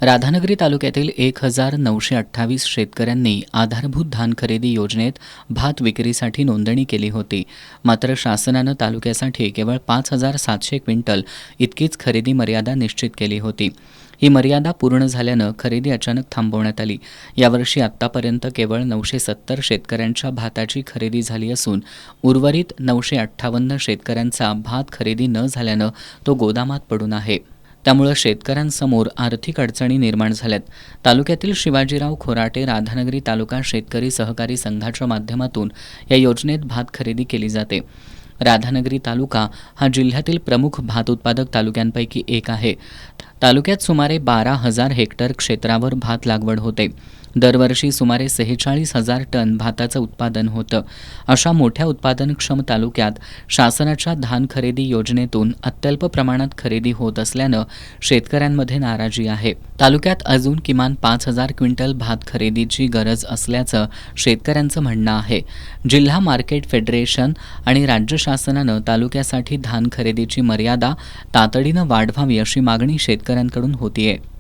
राधानगरी तालुक्यातील 1928 शेतकऱ्यांनी आधारभूत धान खरेदी योजनेत भात विक्रीसाठी नोंदणी केली होती. मात्र शासनानं तालुक्यासाठी केवळ 5,700 क्विंटल इतकीच खरेदी मर्यादा निश्चित केली होती. ही मर्यादा पूर्ण झाल्यानं खरेदी अचानक थांबवण्यात आली. यावर्षी आत्तापर्यंत केवळ 970 शेतकऱ्यांच्या भाताची खरेदी झाली असून उर्वरित 958 शेतकऱ्यांचा भात खरेदी न झाल्यानं तो गोदामात पडून आहे. त्यामुळे शेतकऱ्यांसमोर आर्थिक अडचणी निर्माण झाल्यात. तालुक्यातील शिवाजीराव खोराटे राधानगरी तालुका शेतकरी सहकारी संघाच्या माध्यमातून या योजनेत भात खरेदी केली जाते. राधानगरी तालुका हा जिल्ह्यातील प्रमुख भात उत्पादक तालुक्यांपैकी एक आहे. तालुक्यात सुमारे 12,000 हेक्टर क्षेत्रावर भात लागवड होते. दरवर्षी सुमारे 46,000 टन भाताचं उत्पादन होतं. अशा मोठ्या उत्पादनक्षम तालुक्यात शासनाच्या धान खरेदी योजनेतून अत्यल्प प्रमाणात खरेदी होत असल्यानं शेतकऱ्यांमध्ये नाराजी आहे. तालुक्यात अजून किमान 5,000 क्विंटल भात खरेदीची गरज असल्याचं शेतकऱ्यांचं म्हणणं आहे. जिल्हा मार्केट फेडरेशन आणि राज्य शासनानं तालुक्यासाठी धान खरेदीची मर्यादा तातडीनं वाढवावी अशी मागणी शेतकऱ्यांकडून होतीये.